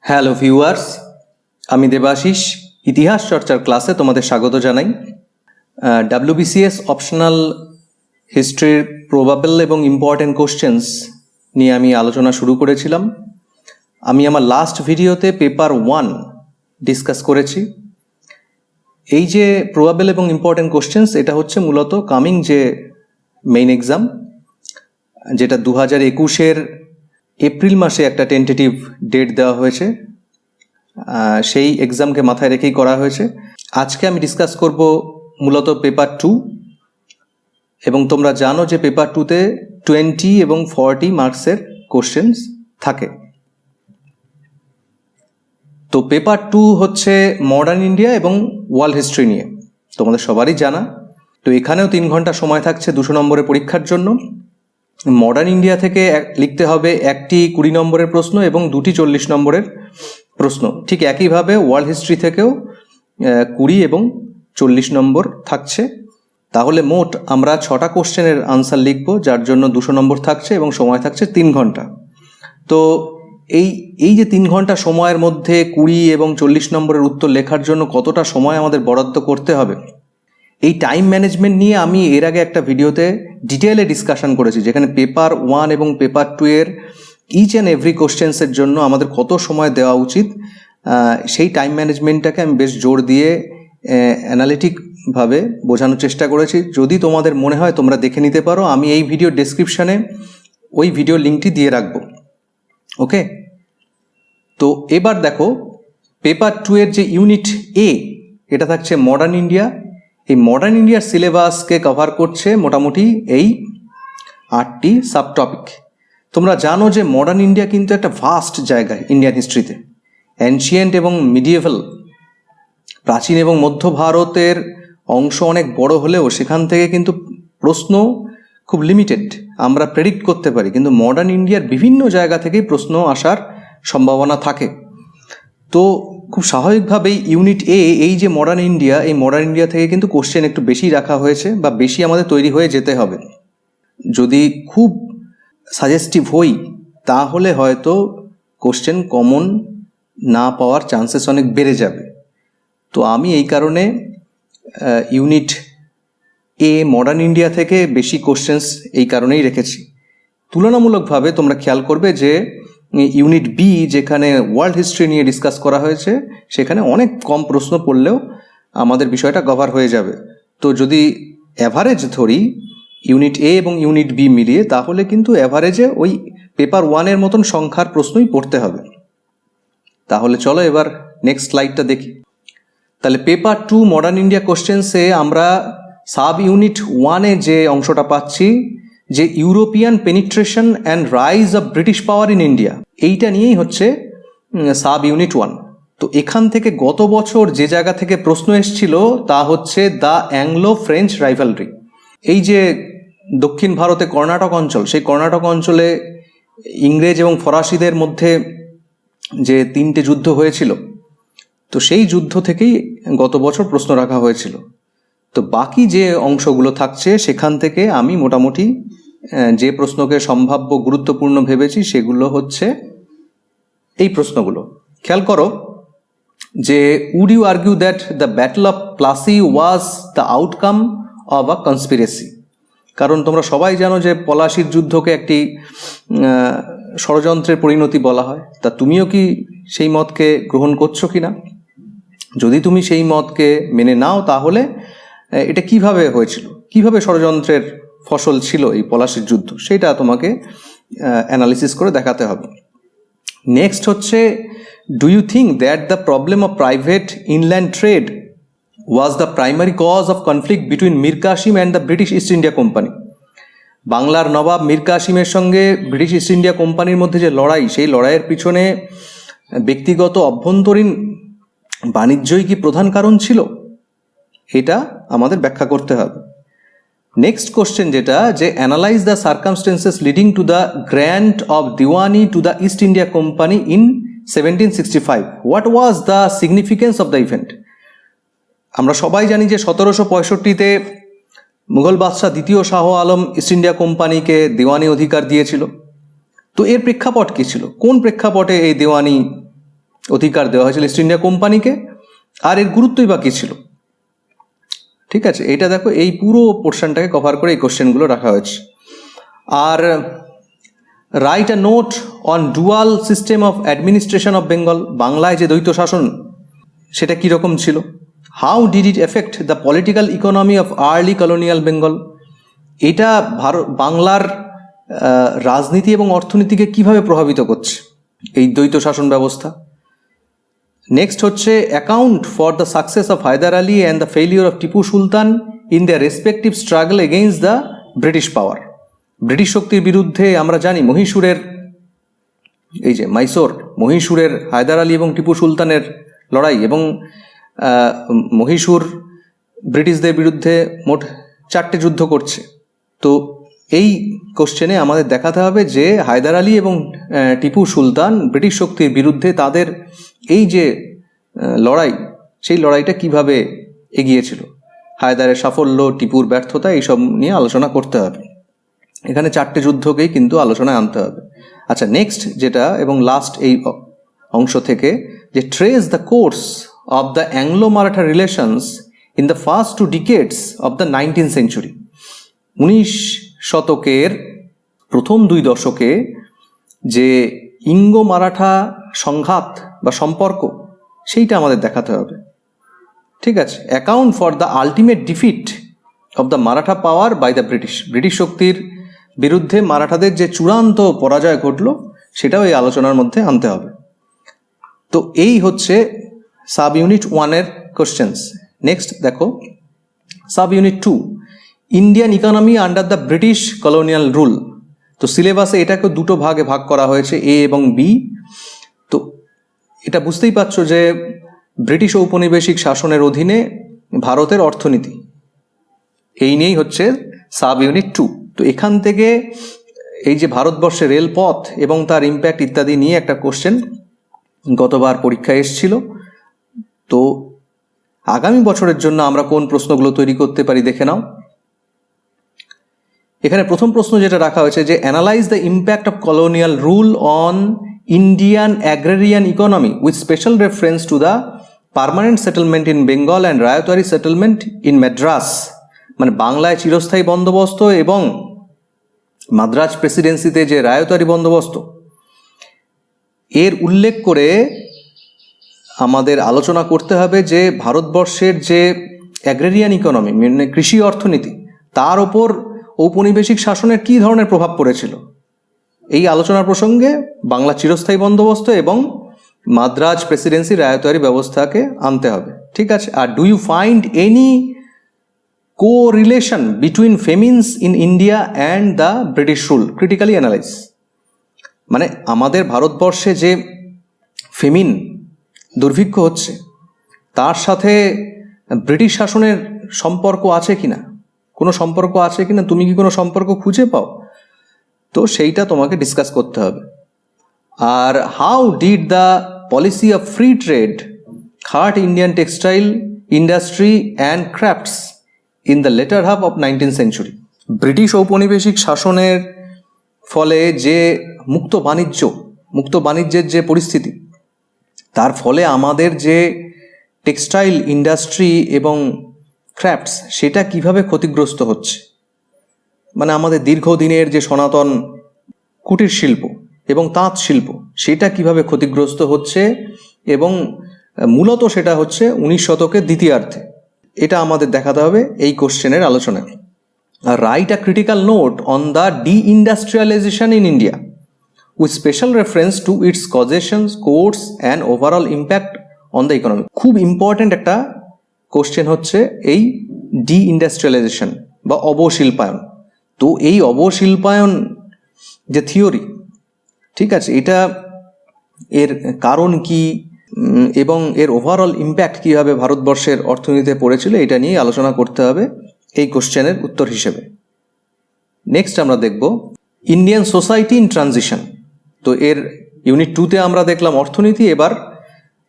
Hello viewers, আমি দেবাশিস ইতিহাস চর্চার ক্লাসে তোমাদের স্বাগত জানাই। ডাব্লিউবিসিএস অপশনাল হিস্ট্রির প্রবাবল এবং ইম্পর্টেন্ট কোশ্চেন্স নিয়ে আমি আলোচনা শুরু করেছিলাম। আমি আমার লাস্ট ভিডিওতে পেপার 1 ডিসকাস করেছি। এই যে প্রবাবল এবং ইম্পর্টেন্ট কোশ্চেন্স, এটা হচ্ছে মূলত কামিং যে মেইন এক্সাম, যেটা 2021-এর এপ্রিল মাসে একটা টেন্টেটিভ ডেট দেওয়া হয়েছে, সেই এক্সামকে মাথায় রেখেই করা হয়েছে। আজকে আমি ডিসকাস করব মূলত পেপার 2, এবং তোমরা জানো যে পেপার 2তে 20 এবং 40 মার্কসের কোশ্চেন্স থাকে। তো পেপার 2 হচ্ছে মডার্ন ইন্ডিয়া এবং ওয়ার্ল্ড হিস্ট্রি নিয়ে, তোমাদের সবারই জানা। তো এখানেও 3 ঘন্টা সময় থাকছে 200 নম্বরের পরীক্ষার জন্য। মডার্ন ইন্ডিয়া থেকে লিখতে হবে একটি 20 নম্বরের প্রশ্ন এবং 2টি 40 নম্বরের প্রশ্ন। ঠিক একইভাবে ওয়ার্ল্ড হিস্ট্রি থেকেও 20 এবং 40 নম্বর থাকছে। তাহলে মোট আমরা 6টা কোশ্চেনের আনসার লিখব, যার জন্য 200 নম্বর থাকছে এবং সময় থাকছে 3 ঘন্টা। তো এই যে 3 ঘন্টা সময়ের মধ্যে 20 এবং 40 নম্বরের উত্তর লেখার জন্য কতটা সময় আমাদের বরাদ্দ করতে হবে, এই টাইম ম্যানেজমেন্ট নিয়ে আমি এর আগে একটা ভিডিওতে ডিটেলে ডিসকাশন করেছি, যেখানে পেপার 1 এবং পেপার 2 এর ইচ অ্যান্ড এভরি কোশ্চেন্সের জন্য আমাদের কত সময় দেওয়া উচিত, সেই টাইম ম্যানেজমেন্টটাকে আমি বেশ জোর দিয়ে অ্যানালিটিকভাবে বোঝানোর চেষ্টা করেছি। যদি তোমাদের মনে হয় তোমরা দেখে নিতে পারো, আমি এই ভিডিও ডেসক্রিপশানে ওই ভিডিও লিঙ্কটি দিয়ে রাখবো। ওকে, তো এবার দেখো পেপার 2 এর যে ইউনিট এ, এটা থাকছে মডার্ন ইন্ডিয়া। এই মডার্ন ইন্ডিয়ার সিলেবাসকে কভার করছে মোটামুটি এই 8টি সাবটপিক। তোমরা জানো যে মডার্ন ইন্ডিয়া কিন্তু একটা ভাস্ট জায়গায় ইন্ডিয়ান হিস্ট্রিতে। অ্যানশিয়েন্ট এবং মিডিয়েভাল, প্রাচীন এবং মধ্য ভারতের অংশ অনেক বড় হলেও সেখান থেকে কিন্তু প্রশ্ন খুব লিমিটেড, আমরা প্রেডিক্ট করতে পারি, কিন্তু মডার্ন ইন্ডিয়ার বিভিন্ন জায়গা থেকেই প্রশ্ন আসার সম্ভাবনা থাকে। তো খুব স্বাভাবিকভাবেই ইউনিট এ, এই যে মডার্ন ইন্ডিয়া, এই মডার্ন ইন্ডিয়া থেকে কিন্তু কোশ্চেন একটু বেশি রাখা হয়েছে, বা বেশি আমাদের তৈরি হয়ে যেতে হবে। যদি খুব সাজেস্টিভ হই তাহলে হয়তো কোশ্চেন কমন না পাওয়ার চান্সেস অনেক বেড়ে যাবে। তো আমি এই কারণে ইউনিট এ মডার্ন ইন্ডিয়া থেকে বেশি কোশ্চেন্স এই কারণেই রেখেছি। তুলনামূলকভাবে তোমরা খেয়াল করবে যে ইউনিট বি, যেখানে ওয়ার্ল্ড হিস্ট্রি নিয়ে ডিসকাস করা হয়েছে, সেখানে অনেক কম প্রশ্ন পড়লেও আমাদের বিষয়টা কভার হয়ে যাবে। তো যদি অ্যাভারেজ ধরি ইউনিট এ এবং ইউনিট বি মিলিয়ে, তাহলে কিন্তু অ্যাভারেজে ওই পেপার 1-এর মতন সংখ্যার প্রশ্নই পড়তে হবে। তাহলে চলো এবার নেক্সট স্লাইডটা দেখি। তাহলে পেপার 2 মডার্ন ইন্ডিয়া কোশ্চেন্সে আমরা সাব ইউনিট 1-এ যে অংশটা পাচ্ছি, যে European penetration and rise of British power in India, এইটা নিয়েই হচ্ছে সাব ইউনিট 1। তো এখান থেকে গত বছর যে জায়গা থেকে প্রশ্ন এসেছিল তা হচ্ছে দ্য অ্যাংলো ফ্রেঞ্চ রাইভালরি। এই যে দক্ষিণ ভারতে কর্ণাটক অঞ্চল, সেই কর্ণাটক অঞ্চলে ইংরেজ এবং ফরাসিদের মধ্যে যে 3টে যুদ্ধ হয়েছিল, তো সেই যুদ্ধ থেকেই গত বছর প্রশ্ন রাখা হয়েছিল। তো বাকি যে অংশগুলো থাকছে সেখান থেকে আমি মোটামুটি যে প্রশ্নকে সম্ভাব্য গুরুত্বপূর্ণ ভেবেছি সেগুলো হচ্ছে এই প্রশ্নগুলো। খেয়াল করো যে would you argue that the battle of Plassey was the outcome of a conspiracy. কারণ তোমরা সবাই জানো যে পলাশির যুদ্ধকে একটি ষড়যন্ত্রের পরিণতি বলা হয়। তা তুমিও কি সেই মতকে গ্রহণ করছো কি না? যদি তুমি সেই মতকে মেনে নাও, তাহলে এটা কিভাবে হয়েছিল, কিভাবে ষড়যন্ত্রের ফসল ছিল এই পলাশির যুদ্ধ, সেটা তোমাকে অ্যানালিসিস করে দেখাতে হবে। নেক্সট হচ্ছে, do you think that the problem of private inland trade was the primary cause of conflict between Mir Qasim and the British East India company? বাংলার নবাব মীর কাসিমের সঙ্গে ব্রিটিশ ইস্ট ইন্ডিয়া কোম্পানির মধ্যে যে লড়াই, সেই লড়াইয়ের পিছনে ব্যক্তিগত অভ্যন্তরীণ বাণিজ্যই কি প্রধান কারণ ছিল? এটা আমাদের ব্যাখ্যা করতে হবে। নেক্সট কোশ্চেন যেটা, যে analyse the circumstances leading to the grant of Deewani to the east India company in 1765, what was the significance of the event? আমরা সবাই জানি যে 1765-তে মুঘল বাদশাহ দ্বিতীয় শাহ আলম ইস্ট ইন্ডিয়া কোম্পানিকে দিওয়ানি অধিকার দিয়েছিল। তো এর প্রেক্ষাপট কী ছিল? কোন প্রেক্ষাপটে এই দিওয়ানি অধিকার দেওয়া হয়েছিল ইস্ট ইন্ডিয়া কোম্পানিকে, আর এর গুরুত্বই বা কী ছিল। ঠিক আছে, এটা দেখো এই পুরো পোর্শনটাকে কভার করে এই কোশ্চেনগুলো রাখা হয়েছে। আর write a note on dual system of administration of Bengal, বাংলায় যে দ্বৈত শাসন সেটা কীরকম ছিল। How did it effect the political economy of early colonial Bengal, এটা বাংলার রাজনীতি এবং অর্থনীতিকে কিভাবে প্রভাবিত করছে এই দ্বৈত শাসন ব্যবস্থা। নেক্সট হচ্ছে account for the success of Hyder Ali and the failure of Tipu Sultan in the respective struggle against the British power. British শক্তির বিরুদ্ধে আমরা জানি মহীশূরের এই যে মহীশূরের হায়দার আলী এবং টিপু সুলতানের লড়াই, এবং মহীশূর ব্রিটিশদের বিরুদ্ধে মোট 4টে যুদ্ধ করছে। তো এই কোশ্চেনে আমাদের দেখাতে হবে যে হায়দার আলী এবং টিপু সুলতান ব্রিটিশ শক্তির বিরুদ্ধে তাদের এই যে লড়াই, সেই লড়াইটা কিভাবে এগিয়েছিল, হায়দারের সাফল্য, টিপুর ব্যর্থতা, এইসব নিয়ে আলোচনা করতে হবে। এখানে 4টে যুদ্ধকেই কিন্তু আলোচনায় আনতে হবে। আচ্ছা, নেক্সট যেটা এবং লাস্ট এই অংশ থেকে, যে trace the course of the Anglo Maratha relations in the first 2 decades of the 19th century। 19 শতকের প্রথম 2 দশকে যে ইঙ্গো মারাঠা সংঘাত বা সম্পর্ক, সেইটা আমাদের দেখাতে হবে। ঠিক আছে, account for the ultimate defeat of the Maratha power by the British শক্তির বিরুদ্ধে মারাঠাদের যে চূড়ান্ত পরাজয় ঘটল, সেটাও এই আলোচনার মধ্যে আনতে হবে। তো এই হচ্ছে সাব ইউনিট 1-এর কোশ্চেন্স। নেক্সট দেখো sub unit 2, Indian economy under the British colonial rule. তো সিলেবাসে এটাকে 2টো ভাগে ভাগ করা হয়েছে, এ এবং বি। তো এটা বুঝতেই পারছো যে ব্রিটিশ ঔপনিবেশিক শাসনের অধীনে ভারতের অর্থনীতি, এই নিয়েই হচ্ছে সাব ইউনিট 2। তো এখান থেকে এই যে ভারতবর্ষের রেলপথ এবং তার ইম্প্যাক্ট ইত্যাদি নিয়ে একটা কোশ্চেন গতবার পরীক্ষায় এসেছিল। তো আগামী বছরের জন্য আমরা কোন প্রশ্নগুলো তৈরি করতে পারি দেখে নাও। এখানে প্রথম প্রশ্ন যেটা রাখা হয়েছে যে analyse the impact of colonial rule on Indian agrarian economy with special reference to the permanent settlement in Bengal and ryotwari settlement in Madras. মানে বাংলায় চিরস্থায়ী বন্দোবস্ত এবং মাদ্রাজ প্রেসিডেন্সিতে যে রায়তওয়ারি বন্দোবস্ত, এর উল্লেখ করে আমাদের আলোচনা করতে হবে যে ভারতবর্ষের যে অ্যাগ্রেরিয়ান ইকোনমি মানে কৃষি অর্থনীতি, তার ওপর ঔপনিবেশিক শাসনের কী ধরনের প্রভাব পড়েছিল। এই আলোচনার প্রসঙ্গে বাংলা চিরস্থায়ী বন্দোবস্ত এবং মাদ্রাজ প্রেসিডেন্সি রায়তওয়ারি ব্যবস্থাকে আনতে হবে। ঠিক আছে, আর do you find any correlation between famines in India and the British rule, critically analyse. মানে আমাদের ভারতবর্ষে যে ফেমিন দুর্ভিক্ষ হচ্ছে, তার সাথে ব্রিটিশ শাসনের সম্পর্ক আছে কিনা, কোনো সম্পর্ক আছে কিনা, তুমি কি কোনো সম্পর্ক খুঁজে পাও? তো সেইটা তোমাকে ডিসকাস করতে হবে। আর how did the policy of free trade hurt Indian textile industry and crafts in the latter half of 19th century। ব্রিটিশ ঔপনিবেশিক শাসনের ফলে যে মুক্ত বাণিজ্যের যে পরিস্থিতি, তার ফলে আমাদের যে টেক্সটাইল ইন্ডাস্ট্রি এবং ক্রাফটস, সেটা কিভাবে ক্ষতিগ্রস্ত হচ্ছে। মানে আমাদের দীর্ঘদিনের যে সনাতন কুটির শিল্প এবং তাঁত শিল্প, সেটা কিভাবে ক্ষতিগ্রস্ত হচ্ছে, এবং মূলত সেটা হচ্ছে 19 শতকের দ্বিতীয়ার্ধে। এটা আমাদের দেখাতে হবে এই কোশ্চেনের আলোচনায়। আর write a critical note on the deindustrialisation in India with special reference to its causations, course and overall impact on the economy. খুব ইম্পর্ট্যান্ট একটা কোশ্চেন হচ্ছে এই ডিইন্ডাস্ট্রিয়ালাইজেশন বা অবশিল্পায়ন। তো এই অবশিল্পায়ন যে থিওরি, ঠিক আছে, এটা এর কারণ কি এবং এর ওভারঅল ইম্প্যাক্ট কীভাবে ভারতবর্ষের অর্থনীতিতে পড়েছিল, এটা নিয়ে আলোচনা করতে হবে এই কোশ্চেনের উত্তর হিসেবে। নেক্সট আমরা দেখব ইন্ডিয়ান সোসাইটি ইন ট্রানজিশন। তো এর ইউনিট 2-তে আমরা দেখলাম অর্থনীতি, এবার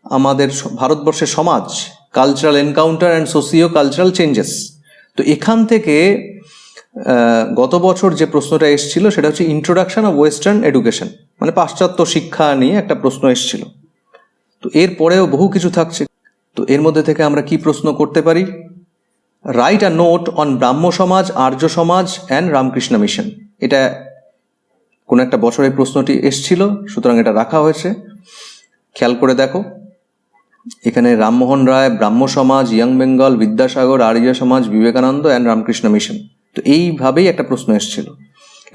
আমাদের ভারতবর্ষের সমাজ, cultural encounter and socio cultural changes. তো এখান থেকে গত বছর যে প্রশ্নটা এসেছিল সেটা হচ্ছে ইন্ট্রোডাকশন অফ ওয়েস্টার্ন এডুকেশন, মানে পাশ্চাত্য শিক্ষা নিয়ে একটা প্রশ্ন এসেছিল। তো তো এর পরেও বহু কিছু থাকছে। তো এর মধ্যে থেকে আমরা কি প্রশ্ন করতে পারি? রাইট আ নোট অন ব্রাহ্ম সমাজ, আর্য সমাজ অ্যান্ড রামকৃষ্ণ মিশন। এটা কোনো একটা বছরের প্রশ্নটি এসছিল, সুতরাং এটা রাখা হয়েছে। খেয়াল করে দেখো, এখানে রামমোহন রায়, ব্রাহ্ম সমাজ, ইয়ং বেঙ্গল, বিদ্যাসাগর, আর্য সমাজ, বিবেকানন্দ অ্যান্ড রামকৃষ্ণ মিশন। তো এইভাবেই একটা প্রশ্ন এসছিল।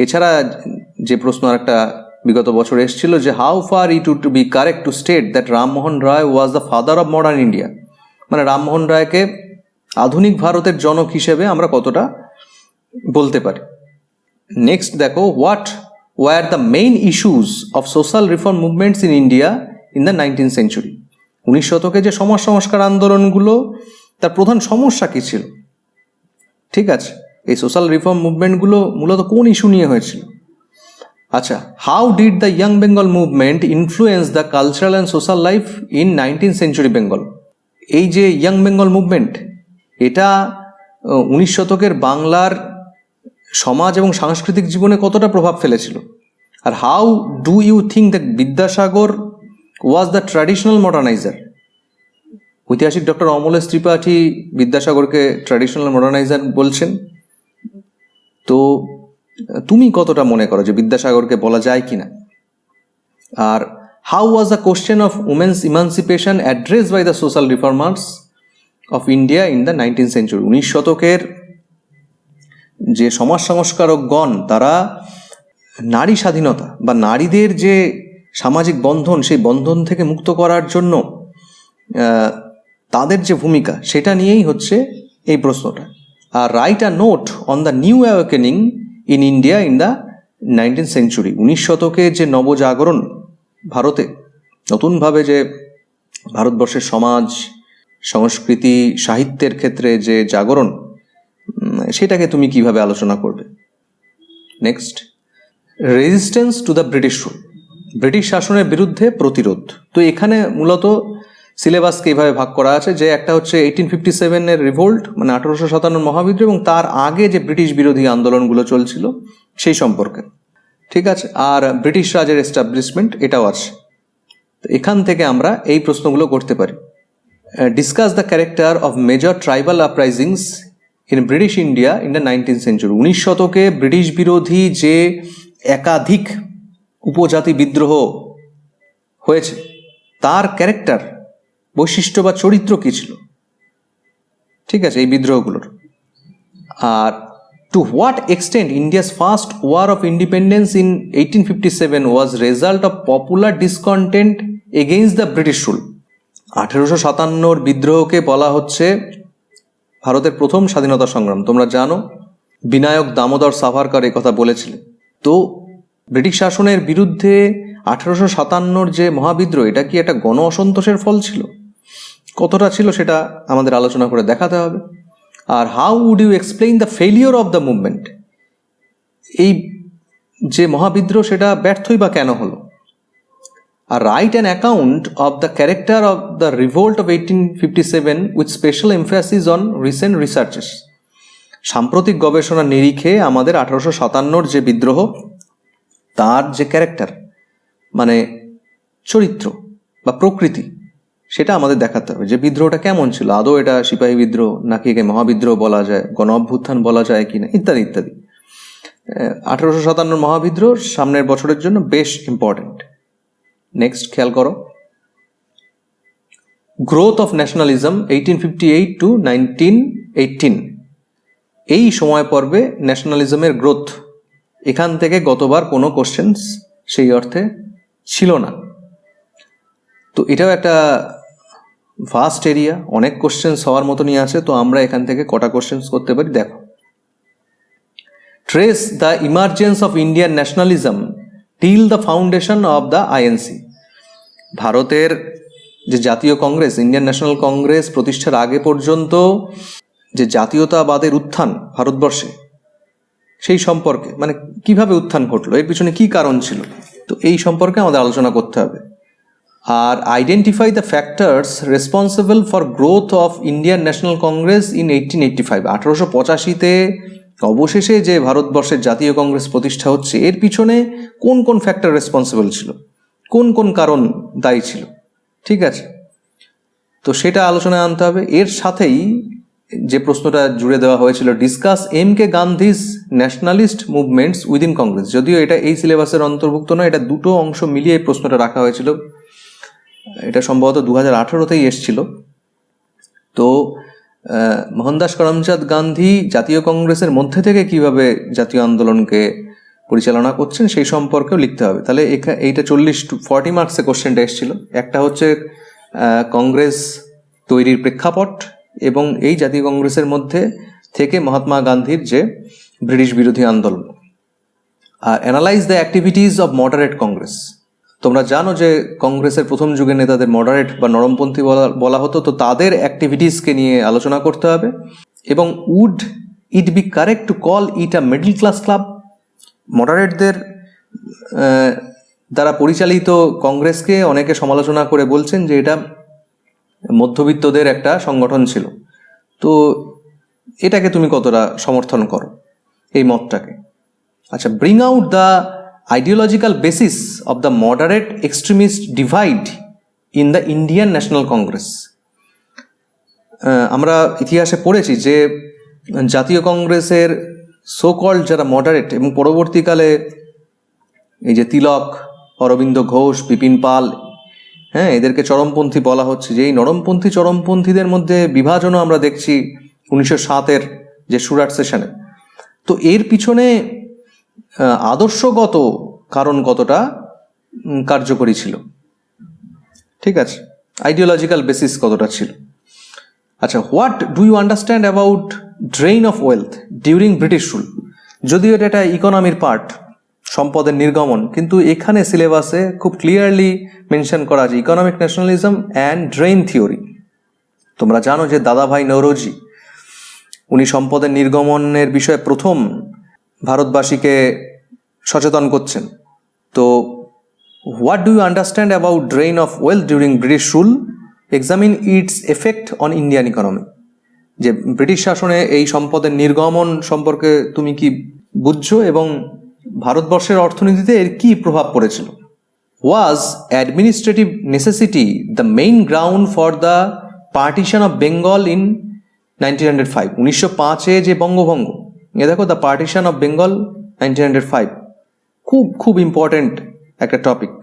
এছাড়া যে প্রশ্ন আর একটা বিগত বছর এসছিল যে how far it would be correct to state that Rammohan Roy was the father of modern India, মানে রামমোহন রায়কে আধুনিক ভারতের জনক হিসেবে আমরা কতটা বলতে পারি। নেক্সট দেখো, what were the main issues of social reform movements in India in the 19th century। 19 শতকে যে সমাজ সংস্কার আন্দোলনগুলো, তার প্রধান সমস্যা কী ছিল? ঠিক আছে, এই সোশ্যাল রিফর্ম মুভমেন্টগুলো মূলত কোন ইস্যু নিয়ে হয়েছিল? আচ্ছা, how did the young Bengal movement influence the cultural and social life in 19th century Bengal? এই যে ইয়ং বেঙ্গল মুভমেন্ট, এটা 19 শতকের বাংলার সমাজ এবং সাংস্কৃতিক জীবনে কতটা প্রভাব ফেলেছিল? আর how do you think that Vidyasagar was the traditional moderniser? ঐতিহাসিক ডক্টর অমলেশ ত্রিপাঠী বিদ্যাসাগরকে ট্র্যাডিশনাল মডার্নাইজার বলছেন। তো তুমি কতটা মনে করো যে বিদ্যাসাগরকে বলা যায় কি না? আর how was the question of women's emancipation address by the social reformers of India in the 19th century? 19 শতকের যে সমাজ সংস্কারকগণ, তারা নারী স্বাধীনতা বা নারীদের যে সামাজিক বন্ধন, সেই বন্ধন থেকে মুক্ত করার জন্য তাদের যে ভূমিকা, সেটা নিয়েই হচ্ছে এই প্রশ্নটা। আর write a note on the new awakening in India in the 19th century। 19 শতকে যে নবজাগরণ ভারতে, নতুনভাবে যে ভারতবর্ষের সমাজ, সংস্কৃতি, সাহিত্যের ক্ষেত্রে যে জাগরণ, সেটাকে তুমি কিভাবে আলোচনা করবে? Next, resistance to the British rule. British শাসনের বিরুদ্ধে প্রতিরোধ। তো এখানে মূলত সিলেবাসকে এইভাবে ভাগ করা আছে যে একটা হচ্ছে 1857-এর রিভোল্ট, মানে 1857 মহাবিদ্রোহ, এবং তার আগে যে ব্রিটিশ বিরোধী আন্দোলনগুলো চলছিল সেই সম্পর্কে। ঠিক আছে, আর ব্রিটিশ রাজের এস্টাবলিশমেন্ট, এটাও আছে। তো এখান থেকে আমরা এই প্রশ্নগুলো করতে পারি। Discuss the character of major tribal uprisings in British India in the 19th century। 19 শতকে ব্রিটিশ বিরোধী যে একাধিক উপজাতি বিদ্রোহ হয়েছে, তার ক্যারেক্টার, বৈশিষ্ট্য বা চরিত্র কী ছিল? ঠিক আছে, এই বিদ্রোহগুলোর। আর to what extent India's first war of independence in 1857 was result of popular discontent against the British rule. 1857 বিদ্রোহকে বলা হচ্ছে ভারতের প্রথম স্বাধীনতা সংগ্রাম। তোমরা জানো, বিনায়ক দামোদর সাভারকর এই কথা বলেছিলেন। তো ব্রিটিশ শাসনের বিরুদ্ধে 1857 যে মহাবিদ্রোহ, এটা কি একটা গণ অসন্তোষের ফল ছিল? কতটা ছিল সেটা আমাদের আলোচনা করে দেখাতে হবে। আর how would you explain the failure of the movement? এই যে মহাবিদ্রোহ, সেটা ব্যর্থই বা কেন হলো? আর write an account of the character of the revolt of 1857 with special emphasis on recent researches. সাম্প্রতিক গবেষণার নিরিখে আমাদের 1857 যে বিদ্রোহ, তার যে ক্যারেক্টার, মানে চরিত্র বা প্রকৃতি, সেটা আমাদের দেখাতে হবে যে বিদ্রোহটা কেমন ছিল। আদৌ এটা সিপাহী বিদ্রোহ, নাকি একে মহাবিদ্রোহ বলা যায়, গণ অভ্যুত্থান বলা যায় কিনা, ইত্যাদি ইত্যাদি। 1857 মহাবিদ্রোহ সামনের বছরের জন্য বেশ ইম্পর্টেন্ট। নেক্সট খেয়াল করো, গ্রোথ অফ ন্যাশনালিজম 1858 to 1918। এই সময় পর্বে ন্যাশনালিজমের গ্রোথ, এখান থেকে গতবার কোনো কোশ্চেন্স সেই অর্থে ছিল না। তো এটাও একটা ভাস্ট এরিয়া, অনেক কোশ্চেন্স হওয়ার মতনই আছে। তো আমরা এখান থেকে কটা কোশ্চেন্স করতে পারি দেখো। Trace the emergence of Indian nationalism till the foundation of the INC. ভারতের যে জাতীয় কংগ্রেস, ইন্ডিয়ান ন্যাশনাল কংগ্রেস প্রতিষ্ঠার আগে পর্যন্ত যে জাতীয়তাবাদের উত্থান ভারতবর্ষে, সেই সম্পর্কে, মানে কিভাবে উত্থান ঘটলো, এর পিছনে কি কারণ ছিল, তো এই সম্পর্কে আমাদের আলোচনা করতে হবে। আর identify the factors responsible for growth of Indian National Congress in 1885। 1885-তে অবশেষে যে ভারতবর্ষের জাতীয় কংগ্রেস প্রতিষ্ঠা হচ্ছে, এর পিছনে কোন কোন ফ্যাক্টর রেসপন্সিবল ছিল, কোন কোন কারণ দায়ী ছিল। ঠিক আছে, তো সেটা আলোচনায় আনতে হবে। এর সাথেই যে প্রশ্নটা জুড়ে দেওয়া হয়েছিল, discuss M K Gandhi's nationalist movements within Congress, যদিও এটা এই সিলেবাসের অন্তর্ভুক্ত নয়, এটা দুটো অংশ মিলিয়ে এই প্রশ্নটা রাখা হয়েছিল। এটা সম্ভবত 2018তেই এসছিল। তো মোহনদাস করমচাঁদ গান্ধী জাতীয় কংগ্রেসের মধ্যে থেকে কিভাবে জাতীয় আন্দোলনকে পরিচালনা করছেন সেই সম্পর্কেও লিখতে হবে। তাহলে এইটা 40 মার্কসে কোশ্চেনটা এসেছিল। একটা হচ্ছে কংগ্রেস তৈরির প্রেক্ষাপট এবং এই জাতীয় কংগ্রেসের মধ্যে থেকে মহাত্মা গান্ধীর যে ব্রিটিশ বিরোধী আন্দোলন, আর analyse the activities of moderate Congress. তোমরা জানো যে কংগ্রেসের প্রথম যুগের নেতাদের মডারেট বা নরমপন্থী বলা হতো, তো তাদের অ্যাক্টিভিটিসকে নিয়ে আলোচনা করতে হবে। এবং would it be correct to call it a middle class club? মডারেটদের দ্বারা পরিচালিত কংগ্রেসকে অনেকে সমালোচনা করে বলছেন যে এটা মধ্যবিত্তদের একটা সংগঠন ছিল। তো এটাকে তুমি কতটা সমর্থন করো, এই মতটাকে? আচ্ছা, bring out the ideological basis of the moderate extremist divide in the Indian National Congress. আমরা ইতিহাসে পড়েছি যে জাতীয় কংগ্রেসের সো কল্ড যারা মডারেট, এবং পরবর্তীকালে এই যে তিলক, অরবিন্দ ঘোষ, বিপিন পাল, হ্যাঁ, এদেরকে চরমপন্থী বলা হচ্ছে, যে এই চরমপন্থীদের মধ্যে বিভাজনও আমরা দেখছি 1907-এর যে সুরাট সেশনে। তো এর পিছনে আদর্শগত কারণ কতটা কার্যকরী ছিল, ঠিক আছে, আইডিওলজিক্যাল বেসিস কতটা ছিল। আচ্ছা, what do you understand about drain of wealth during British rule? যদিও এটা ইকোনমির পার্ট, সম্পদের নির্গমন, কিন্তু এখানে সিলেবাসে খুব ক্লিয়ারলি মেনশন করা আছে economic nationalism and drain theory. তোমরা জানো যে দাদাভাই নৌরোজি, উনি সম্পদের নির্গমনের বিষয়ে প্রথম ভারতবাসীকে সচেতন করছেন। তো what do you understand about drain of wealth during British rule, examine its effect on Indian economy? যে ব্রিটিশ শাসনে এই সম্পদের নির্গমন সম্পর্কে তুমি কি বুঝছো এবং ভারতবর্ষের অর্থনীতিতে এর কি প্রভাব পড়েছিল? Was administrative necessity the main ground for the partition of Bengal in 1905? 1905-এ যে বঙ্গভঙ্গ, এ দেখো, দ্য পার্টিশন অফ বেঙ্গল 1905, খুব ইম্পর্টেন্ট একটা টপিক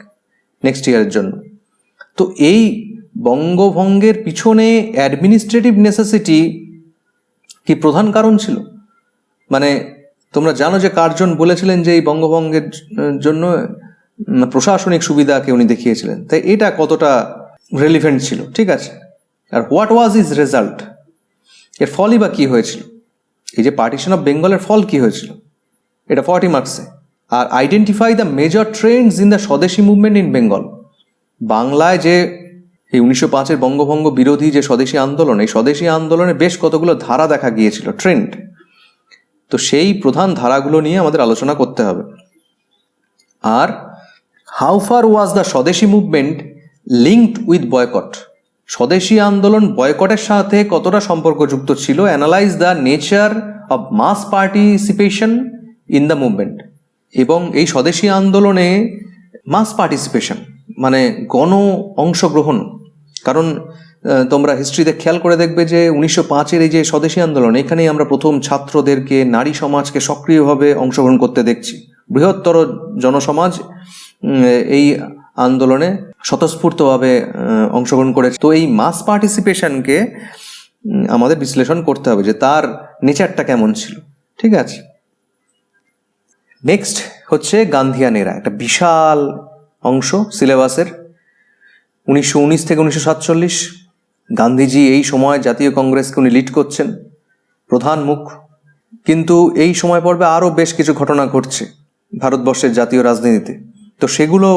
নেক্সট ইয়ারের জন্য। তো এই বঙ্গভঙ্গের পিছনে অ্যাডমিনিস্ট্রেটিভ নেসেসিটি কি প্রধান কারণ ছিল? মানে তোমরা জানো যে কার্জন বলেছিলেন যে এই বঙ্গভঙ্গের জন্য প্রশাসনিক সুবিধাকে উনি দেখিয়েছিলেন, তাই এটা কতটা রেলিভেন্ট ছিল, ঠিক আছে। আর হোয়াট ওয়াজ ইজ রেজাল্ট, এর ফলই বা কী হয়েছিল? এই যে পার্টিশন অফ বেঙ্গলের ফল কী হয়েছিল, এটা 40 মার্কসে। আর identify the major trends in the Swadeshi movement in Bengal. বাংলায় যে এই 1905-এর বঙ্গভঙ্গ বিরোধী যে স্বদেশী আন্দোলন, এই স্বদেশী আন্দোলনে বেশ কতগুলো ধারা দেখা গিয়েছিল, ট্রেন্ড। তো সেই প্রধান ধারাগুলো নিয়ে আমাদের আলোচনা করতে হবে। আর how far was the Swadeshi movement linked with boycott? Swadeshi আন্দোলন বয়কটের সাথে কতটা সম্পর্কযুক্ত ছিল? Analyse the nature of mass participation in the movement. এবং এই স্বদেশী আন্দোলনে মাস পার্টিসিপেশন মানে গণ অংশগ্রহণ, কারণ তোমরা হিস্ট্রিতে খেয়াল করে দেখবে যে 1905-এর এই যে স্বদেশী আন্দোলন, এখানেই আমরা প্রথম ছাত্রদেরকে, নারী সমাজকে সক্রিয়ভাবে অংশগ্রহণ করতে দেখছি। বৃহত্তর জনসমাজ এই আন্দোলনে স্বতঃস্ফূর্তভাবে অংশগ্রহণ করেছে। তো এই মাস পার্টিসিপেশনকে আমাদের বিশ্লেষণ করতে হবে যে তার নেচারটা কেমন ছিল, ঠিক আছে। নেক্সট হচ্ছে গান্ধিয়ান এরা, একটা বিশাল অংশ সিলেবাসের, 1919 থেকে 1947। গান্ধীজি এই সময় জাতীয় কংগ্রেসকে উনি লিড করছেন, প্রধান মুখ। কিন্তু এই সময় পর্বে আরও বেশ কিছু ঘটনা ঘটছে ভারতবর্ষের জাতীয় রাজনীতিতে, তো সেগুলো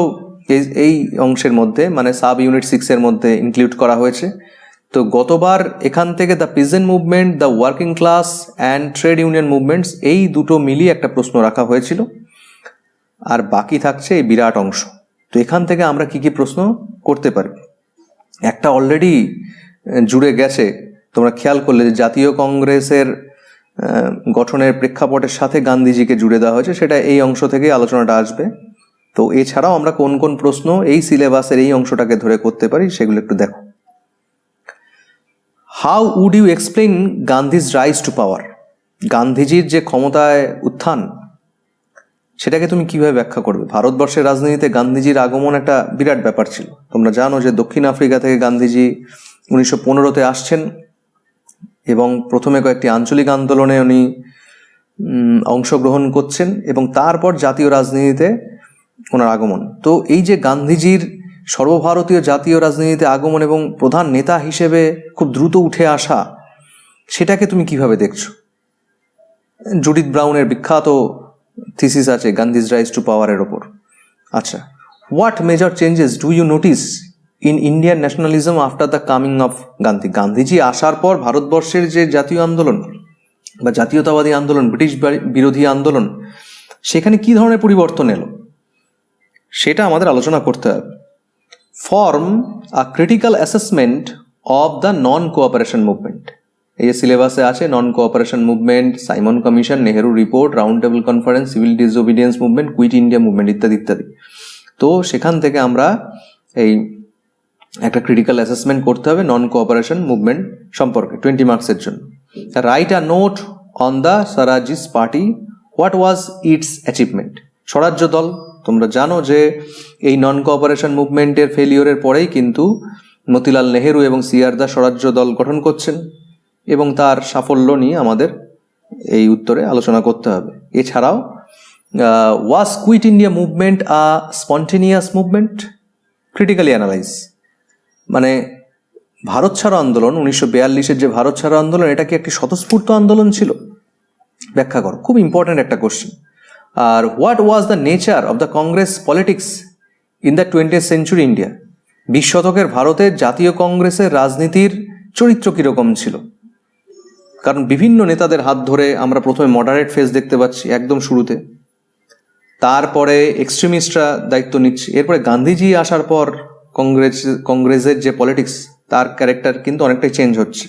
এই অংশের মধ্যে মানে সাব ইউনিট 6-এর মধ্যে ইনক্লুড করা হয়েছে। তো গতবার এখান থেকে the peasant movement, the working class and trade union movements, এই দুটো মিলিয়ে একটা প্রশ্ন রাখা হয়েছিল, আর বাকি থাকছে এই বিরাট অংশ। তো এখান থেকে আমরা কি কি প্রশ্ন করতে পারি? একটা অলরেডি জুড়ে গেছে, তোমরা খেয়াল করলে যে জাতীয় কংগ্রেসের গঠনের প্রেক্ষাপটের সাথে গান্ধীজিকে জুড়ে দেওয়া হয়েছে, সেটা এই অংশ থেকে আলোচনাটা আসবে। তো এছাড়াও আমরা কোন কোন প্রশ্ন এই সিলেবাসের এই অংশটাকে ধরে করতে পারি সেগুলো একটু দেখো। How would you explain Gandhi's rise to power? গান্ধীজির যে ক্ষমতায় উত্থান সেটাকে তুমি কিভাবে ব্যাখ্যা করবে? ভারতবর্ষের রাজনীতিতে গান্ধীজির আগমন একটা বিরাট ব্যাপার ছিল। তোমরা জানো যে দক্ষিণ আফ্রিকা থেকে গান্ধীজি 1915-তে আসছেন এবং প্রথমে কয়েকটি আঞ্চলিক আন্দোলনে উনি অংশগ্রহণ করছেন এবং তারপর জাতীয় রাজনীতিতে ওনার আগমন। তো এই যে গান্ধীজির সর্বভারতীয় জাতীয় রাজনীতিতে আগমন এবং প্রধান নেতা হিসেবে খুব দ্রুত উঠে আসা, সেটাকে তুমি কিভাবে দেখছো? জুডিথ ব্রাউনের বিখ্যাত থিসিস আছে গান্ধীজ রাইজ টু পাওয়ারের ওপর। আচ্ছা, what major changes do you notice in Indian nationalism after the coming of Gandhi? গান্ধীজি আসার পর ভারতবর্ষের যে জাতীয় আন্দোলন বা জাতীয়তাবাদী আন্দোলন, ব্রিটিশ বিরোধী আন্দোলন, সেখানে কি ধরনের পরিবর্তন এলো সেটা আমাদের আলোচনা করতে হবে। Form a critical assessment of the non cooperation movement. এই যে সিলেবাসে আছে non cooperation movement, Simon Commission, Nehru report, round table conference, civil disobedience movement, quit India movement ইত্যাদি ইত্যাদি। তো সেখান থেকে আমরা এই একটা ক্রিটিক্যাল অ্যাসেসমেন্ট করতে হবে নন কোঅপারেশন মুভমেন্ট সম্পর্কে 20 মার্কসের জন্য। Write a note on the Swarajist party, what was its achievement? Swarajya দল, তোমরা জানো যে এই নন কোঅপারেশন মুভমেন্টের ফেলিওরের পরেই কিন্তু মতিলাল নেহেরু এবং সিআর দাস স্বরাজ্য দল গঠন করছেন এবং তার সাফল্য নিয়ে আমাদের এই উত্তরে আলোচনা করতে হবে। এছাড়াও ওয়াজ কুইট ইন্ডিয়া মুভমেন্ট আ স্পন্টেনিয়াস মুভমেন্ট? ক্রিটিক্যালি অ্যানালাইজ, মানে ভারত ছাড়ো আন্দোলন 1942-এর যে ভারত ছাড়ো আন্দোলন, এটা কি একটি স্বতঃস্ফূর্ত আন্দোলন ছিল? ব্যাখ্যা করো, খুব ইম্পর্ট্যান্ট একটা কোশ্চেন। আর what was the nature of the Congress politics in the 20th century India? 20 শতকের ভারতের জাতীয় কংগ্রেসের রাজনীতির চরিত্র কীরকম ছিল? কারণ বিভিন্ন নেতাদের হাত ধরে আমরা প্রথমে মডারেট ফেজ দেখতে পাচ্ছি একদম শুরুতে, তারপরে এক্সট্রিমিস্টরা দায়িত্ব নিচ্ছে, এরপরে গান্ধীজি আসার পর কংগ্রেসের যে পলিটিক্স তার ক্যারেক্টার কিন্তু অনেকটাই চেঞ্জ হচ্ছে।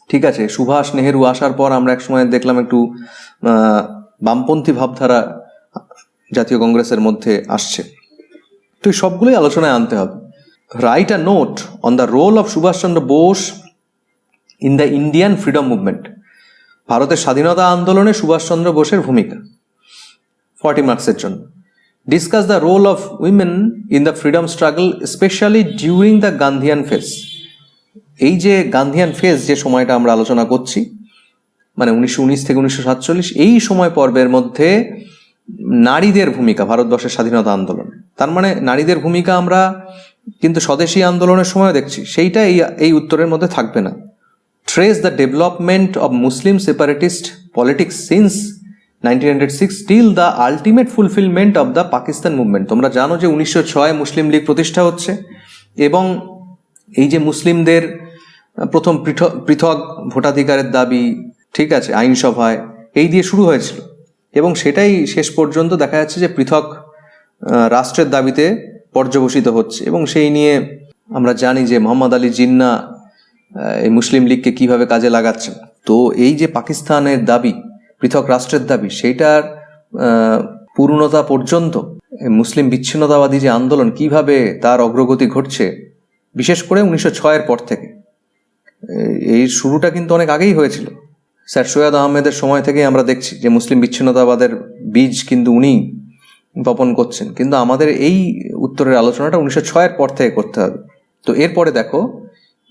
ঠিক আছে, সুভাষ নেহেরু আসার পর আমরা একসময় দেখলাম একটু বামপন্থী ভাবধারা জাতীয় কংগ্রেসের মধ্যে আসছে। তো এই সবগুলোই আলোচনায় আনতে হবে। Write a note on the role of Subhaschandra Bose in the Indian freedom movement. ভারতের স্বাধীনতা আন্দোলনে সুভাষচন্দ্র বোসের ভূমিকা 40 মার্কসের জন্য। Discuss the role of women in the freedom struggle specially during the Gandhian phase. এই যে গান্ধিয়ান ফেজ যে সময়টা আমরা আলোচনা করছি, মানে 1919 থেকে 1947, এই সময় পর্বের মধ্যে নারীদের ভূমিকা ভারতবর্ষের স্বাধীনতা আন্দোলন, তার মানে নারীদের ভূমিকা আমরা কিন্তু স্বদেশী আন্দোলনের সময় দেখছি, সেইটা এই উত্তরের মধ্যে থাকবে না। Trace the development of Muslim separatist politics since 1906 till the ultimate fulfilment of the Pakistan movement. তোমরা জানো যে 1906 মুসলিম লীগ প্রতিষ্ঠা হচ্ছে এবং এই যে মুসলিমদের প্রথম পৃথক ভোটাধিকারের দাবি, ঠিক আছে, আইনসভায় এই দিয়ে শুরু হয়েছিল এবং সেটাই শেষ পর্যন্ত দেখা যাচ্ছে যে পৃথক রাষ্ট্রের দাবিতে পর্যবসিত হচ্ছে। এবং সেই নিয়ে আমরা জানি যে মোহাম্মদ আলী জিন্না এই মুসলিম লীগকে কিভাবে কাজে লাগাচ্ছেন। তো এই যে পাকিস্তানের দাবি, পৃথক রাষ্ট্রের দাবি, সেইটার পূর্ণতা পর্যন্ত মুসলিম বিচ্ছিন্নতাবাদী যে আন্দোলন কিভাবে তার অগ্রগতি ঘটছে, বিশেষ করে 1906 পর থেকে। এই শুরুটা কিন্তু অনেক আগেই হয়েছিল, স্যার সৈয়দ আহমেদের সময় থেকেই আমরা দেখছি যে মুসলিম বিচ্ছিন্নতাবাদের বীজ কিন্তু উনি বপন করছেন। কিন্তু আমাদের এই উত্তরের আলোচনাটা 1906 পর থেকে করতে হবে। তো এরপরে দেখো,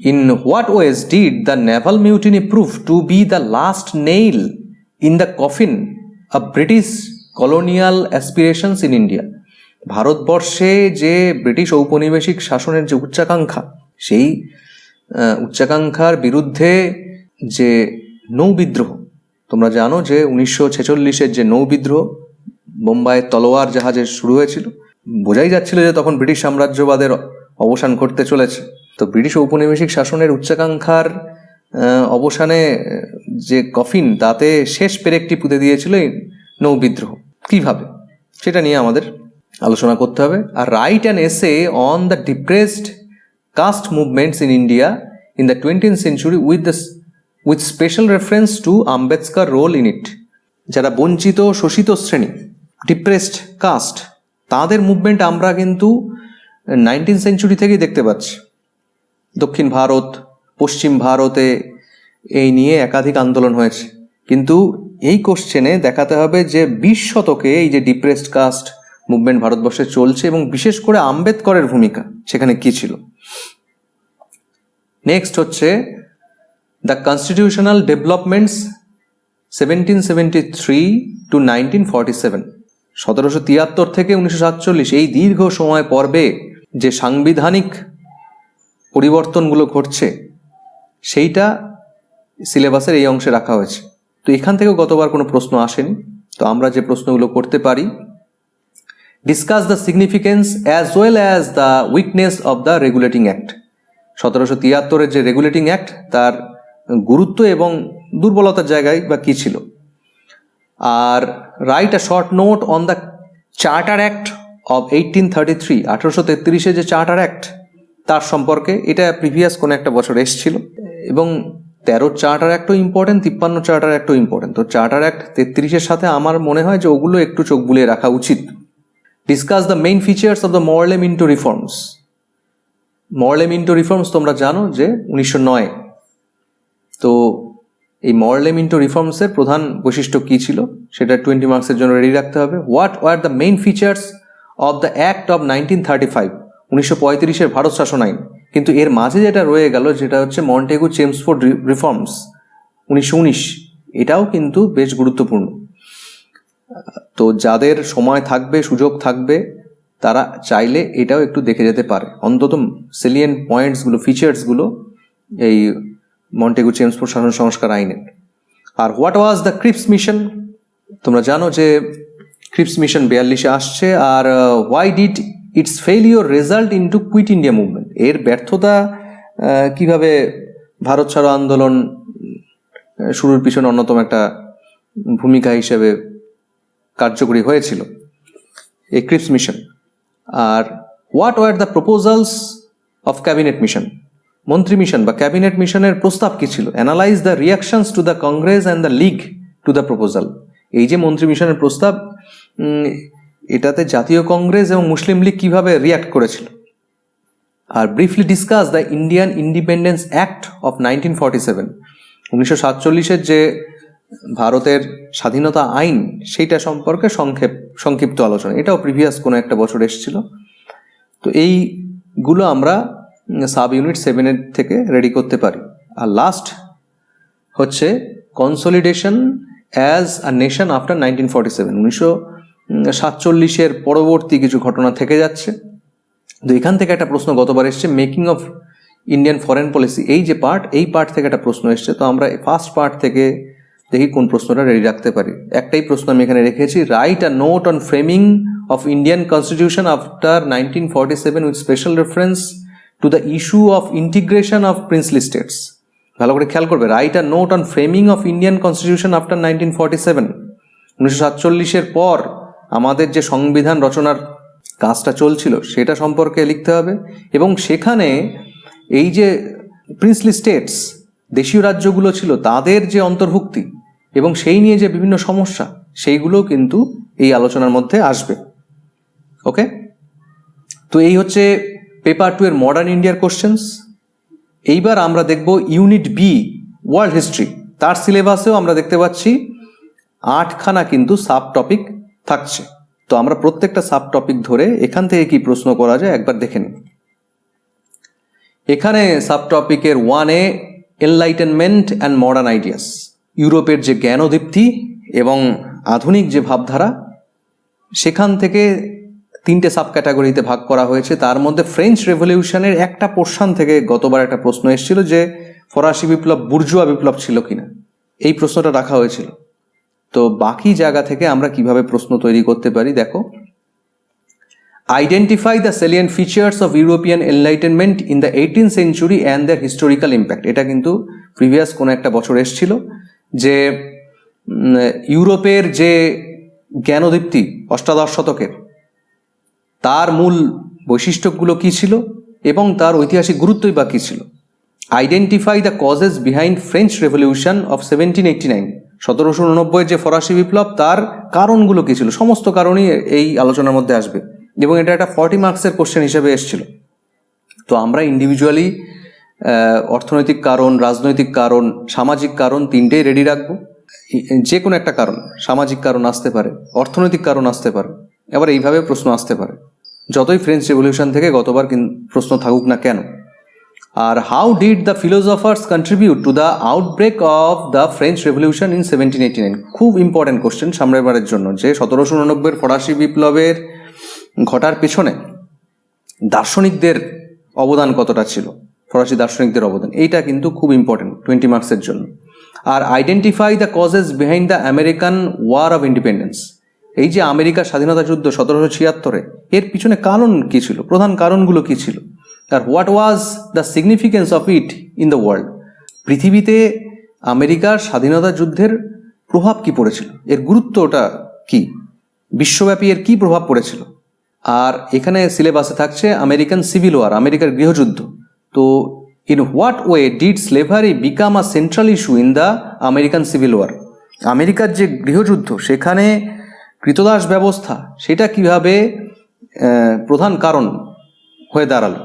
in what ways did the naval mutiny prove to be the last nail in the coffin of British colonial aspirations in India? ভারতবর্ষে যে ব্রিটিশ ঔপনিবেশিক শাসনের যে উচ্চাকাঙ্ক্ষা, সেই উচ্চাকাঙ্ক্ষার বিরুদ্ধে যে নৌবিদ্রোহ, তোমরা জানো যে 1946-এর যে নৌবিদ্রোহ বোম্বাইয়ের তলোয়ার জাহাজে শুরু হয়েছিল, বোঝাই যাচ্ছিল যে তখন ব্রিটিশ সাম্রাজ্যবাদের অবসান ঘটতে চলেছে। তো ব্রিটিশ ঔপনিবেশিক শাসনের উচ্চাকাঙ্ক্ষার অবসানে যে কফিন, তাতে শেষ পেরেকটি পুঁতে দিয়েছিল এই নৌবিদ্রোহ। কিভাবে, সেটা নিয়ে আমাদের আলোচনা করতে হবে। আর write an essay on the depressed caste movements in India in the 20th century with special reference to Ambedkar role in it. যারা বঞ্চিত শোষিত শ্রেণী, ডিপ্রেসড কাস্ট, তাদের মুভমেন্ট আমরা কিন্তু 19th সেঞ্চুরি থেকেই দেখতে পাচ্ছি। দক্ষিণ ভারত, পশ্চিম ভারতে এই নিয়ে একাধিক আন্দোলন হয়েছে, কিন্তু এই কোশ্চেনে দেখাতে হবে যে 20 শতকে এই যে ডিপ্রেসড কাস্ট মুভমেন্ট ভারতবর্ষে চলছে এবং বিশেষ করে আম্বেদকরের ভূমিকা সেখানে কী ছিল। নেক্সট হচ্ছে দ্য কনস্টিটিউশনাল ডেভেলপমেন্টস 1773 to 1947, 1773 থেকে 1947 এই দীর্ঘ সময় পর্বে যে সাংবিধানিক পরিবর্তনগুলো ঘটছে সেইটা সিলেবাসের এই অংশে রাখা হয়েছে। তো এখান থেকেও গতবার কোনো প্রশ্ন আসেনি, তো আমরা যে প্রশ্নগুলো করতে পারি, discuss the significance as well as the weakness of the regulating act. 1773 যে রেগুলেটিং অ্যাক্ট তার গুরুত্ব এবং দুর্বলতার জায়গায় বা কী ছিল। আর write a short note on the charter act of 1833, 1833 যে চার্টার অ্যাক্ট তার সম্পর্কে, এটা প্রিভিয়াস কোনো একটা বছর এসছিল। এবং 13 চার্টার অ্যাক্টও ইম্পর্টেন্ট, 53 চার্টার অ্যাক্টও ইম্পর্টেন্ট। তো চার্টার অ্যাক্ট 33-এর সাথে আমার মনে হয় যে ওগুলো একটু চোখ বুলিয়ে রাখা উচিত। Discuss the main features of the মরলে মিন্টো রিফর্মস। মরলে মিন্টো রিফর্মস তোমরা জানো যে 1909। তো এই মরলে মিন্টো রিফর্মসের প্রধান বৈশিষ্ট্য কী ছিল সেটা 20 মার্কসের জন্য রেডি রাখতে হবে। What were the main features of the act of 1935, 1935-এর ভারত শাসন আইন। কিন্তু এর মাঝে যেটা রয়ে গেল যেটা হচ্ছে মন্টেগু চেমসফোর্ড রিফর্মস 1919, এটাও কিন্তু বেশ গুরুত্বপূর্ণ। তো যাদের সময় থাকবে, সুযোগ থাকবে, তারা চাইলে এটাও একটু দেখে যেতে পারে, অন্তত সেলিয়েন্ট পয়েন্টসগুলো, ফিচার্সগুলো এই মন্টেগু চেমসফোর্ড শাসন সংস্কার আইনের। আর what was the Cripps mission, তোমরা জানো যে ক্রিপস মিশন 42-এ আসছে। আর why did its failure result into quit India movement, এর ব্যর্থতা কিভাবে ভারত ছাড়ো আন্দোলন শুরুর পিছনে অন্যতম একটা ভূমিকা হিসেবে কার্যকরী হয়েছিল এই ক্রিপস মিশন। আর what were the proposals of cabinet mission, মন্ত্রী মিশন বা ক্যাবিনেট মিশনের প্রস্তাব কী ছিল। Analyse the reactions to the Congress and the League to the proposal. এই যে মন্ত্রী মিশনের প্রস্তাব, এটাতে জাতীয় কংগ্রেস এবং মুসলিম লীগ কীভাবে রিয়াক্ট করেছিল। আর briefly discuss the Indian independence act of 1947, 1947-এর যে ভারতের স্বাধীনতা আইন সেইটা সম্পর্কে সংক্ষিপ্ত আলোচনা, এটাও প্রিভিয়াস কোনো একটা বছর এসেছিল। তো এইগুলো আমরা সাব ইউনিট 7-এর থেকে রেডি করতে পারি। আর লাস্ট হচ্ছে consolidation as a nation after 1947, 1947-এর পরবর্তী কিছু ঘটনা থেকে যাচ্ছে। তো এখান থেকে একটা প্রশ্ন গতবার এসছে, making of Indian foreign policy, এই যে পার্ট, এই পার্ট থেকে একটা প্রশ্ন এসছে। তো আমরা ফার্স্ট পার্ট থেকে দেখি কোন প্রশ্নটা রেডি রাখতে পারি। একটাই প্রশ্ন আমি এখানে রেখেছি, right a note on framing of Indian constitution after 1947 with special reference to the issue of integration of princely states. ভালো করে খেয়াল করবে, right a note on framing of Indian constitution after 1947, 1947-এর পর আমাদের যে সংবিধান রচনার কাজটা চলছিল সেটা সম্পর্কে লিখতে হবে। এবং সেখানে এই যে প্রিন্সলি স্টেটস, দেশীয় রাজ্যগুলো ছিল, তাদের যে অন্তর্ভুক্তি এবং সেই নিয়ে যে বিভিন্ন সমস্যা, সেইগুলোও কিন্তু এই আলোচনার মধ্যে আসবে। ওকে, তো এই হচ্ছে পেপার 2 এর মডার্ন ইন্ডিয়ার কোশ্চেন্স। এইবার আমরা দেখব ইউনিট বি ওয়ার্ল্ড হিস্ট্রি। তার সিলেবাসেও আমরা দেখতে পাচ্ছি 8খানা কিন্তু সাব টপিক থাকছে। তো আমরা প্রত্যেকটা সাব টপিক ধরে এখান থেকে কি প্রশ্ন করা যায় একবার দেখে নিই। এখানে সাব টপিকের 1-এ এনলাইটেনমেন্ট অ্যান্ড মডার্ন আইডিয়াস, ইউরোপের যে জ্ঞানদীপ্তি এবং আধুনিক যে ভাবধারা, সেখান থেকে 3টে সাব ক্যাটাগরিতে ভাগ করা হয়েছে। তার মধ্যে ফ্রেঞ্চ রেভলিউশনের একটা পোর্শন থেকে গতবার একটা প্রশ্ন এসেছিল যে ফরাসি বিপ্লব বুর্জুয়া বিপ্লব ছিল কিনা, এই প্রশ্নটা রাখা হয়েছিল। তো বাকি জায়গা থেকে আমরা কিভাবে প্রশ্ন তৈরি করতে পারি দেখো। Identify the salient features of European Enlightenment in the 18th century and their historical impact. এটা কিন্তু প্রিভিয়াস কোনো একটা বছর এসেছিল যে ইউরোপের যে জ্ঞানদীপ্তি অষ্টাদশ শতকের, তার মূল বৈশিষ্ট্যগুলো কী ছিল এবং তার ঐতিহাসিক গুরুত্বই বা কী ছিল। Identify the causes behind French revolution of 1789, 1789 যে ফরাসি বিপ্লব, তার কারণগুলো কী ছিল, সমস্ত কারণই এই আলোচনার মধ্যে আসবে। এবং এটা একটা 40 মার্কসের কোশ্চেন হিসেবে এসেছিল। তো আমরা ইন্ডিভিজুয়ালি অর্থনৈতিক কারণ, রাজনৈতিক কারণ, সামাজিক কারণ তিনটেই রেডি রাখবো। যে কোনো একটা কারণ, সামাজিক কারণ আসতে পারে, অর্থনৈতিক কারণ আসতে পারে, আবার এইভাবে প্রশ্ন আসতে পারে, যতই ফ্রেঞ্চ রেভলিউশন থেকে গতবার প্রশ্ন থাকুক না কেন। আর how did the philosophers contribute to the outbreak of the French revolution in 1789? খুব ইম্পর্টেন্ট কোশ্চেন সামনের বারের জন্য, যে 1789 ফরাসি বিপ্লবের ঘটার পেছনে দার্শনিকদের অবদান কতটা ছিল, ফরাসি দার্শনিকদের অবদান, এইটা কিন্তু খুব ইম্পর্টেন্ট 20 মার্কসের জন্য। আর identify the causes behind the American war of independence, এই যে আমেরিকার স্বাধীনতা যুদ্ধ 1776 এর পিছনে কারণ কী ছিল, প্রধান কারণগুলো কী ছিল, আর what was the significance of it in the world, পৃথিবীতে আমেরিকার স্বাধীনতা যুদ্ধের প্রভাব কি পড়েছিল, এর গুরুত্বটা কি, বিশ্বব্যাপী এর কী প্রভাব পড়েছিল। আর এখানে সিলেবাসে থাকছে আমেরিকান সিভিল ওয়ার, আমেরিকার গৃহযুদ্ধ। তো in what way did slavery become a central issue in the American civil war, আমেরিকার যে গৃহযুদ্ধ সেখানে কৃতদাস ব্যবস্থা সেটা কিভাবে প্রধান কারণ হয়ে দাঁড়ালো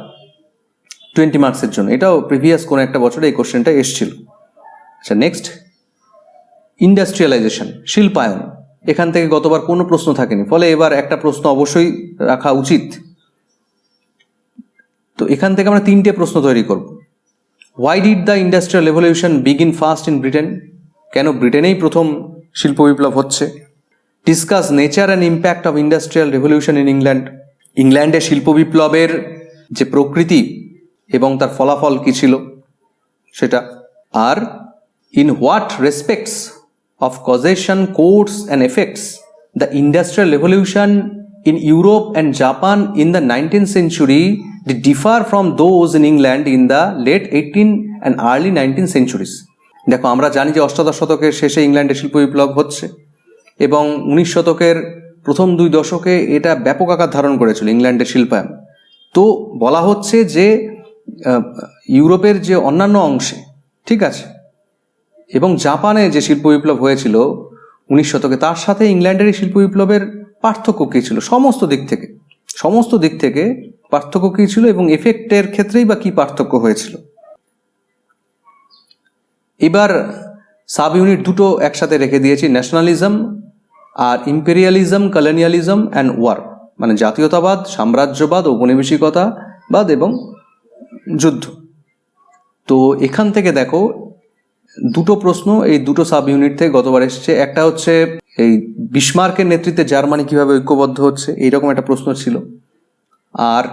20 মার্কসের জন্য। এটাও প্রিভিয়াস কোনো একটা বছরে এই কোশ্চেনটা এসছিল। আচ্ছা, নেক্সট ইন্ডাস্ট্রিয়ালাইজেশন, শিল্পায়ন, এখান থেকে গতবার কোনো প্রশ্ন থাকেনি, ফলে এবার একটা প্রশ্ন অবশ্যই রাখা উচিত। তো এখান থেকে আমরা 3টে প্রশ্ন তৈরি করব। Why did the industrial revolution begin first in Britain, কেন ব্রিটেনেই প্রথম শিল্প বিপ্লব হচ্ছে। Discuss nature and impact of industrial revolution in England, ইংল্যান্ডে শিল্প বিপ্লবের যে প্রকৃতি এবং তার ফলাফল কী ছিল সেটা। আর in what respects of causation, course and effects the industrial revolution in Europe and Japan in the 19th century did differ from those in England in the late 18th and early 19th centuries. দেখো, আমরা জানি যে অষ্টাদশ শতকের শেষে ইংল্যান্ডে শিল্প বিপ্লব হচ্ছে এবং 19 শতকের প্রথম 2 দশকে এটা ব্যাপক আকার ধারণ করেছিল ইংল্যান্ডের শিল্পায়ন। তো বলা হচ্ছে যে ইউরোপের যে অন্যান্য অংশে, ঠিক আছে, এবং জাপানে যে শিল্প বিপ্লব হয়েছিল 19 শতকে, তার সাথে ইংল্যান্ডের শিল্প বিপ্লবের পার্থক্য কী ছিল, সমস্ত দিক থেকে পার্থক্য কী ছিল এবং এফেক্টের ক্ষেত্রেই বা কী পার্থক্য হয়েছিল। এবার সাব ইউনিট দুটো একসাথে রেখে দিয়েছি, ন্যাশনালিজম আর ইম্পেরিয়ালিজম, কলোনিয়ালিজম অ্যান্ড ওয়ার, মানে জাতীয়তাবাদ, সাম্রাজ্যবাদ, ঔপনিবেশিকতাবাদ এবং যুদ্ধ। তো এখান থেকে দেখো দুটো প্রশ্ন এই দুটো সাব ইউনিট থেকে গতবার এসছে। একটা হচ্ছে এই বিসমার্কের নেতৃত্বে জার্মানি কিভাবে ঐক্যবদ্ধ হচ্ছে, এইরকম একটা প্রশ্ন ছিল। আর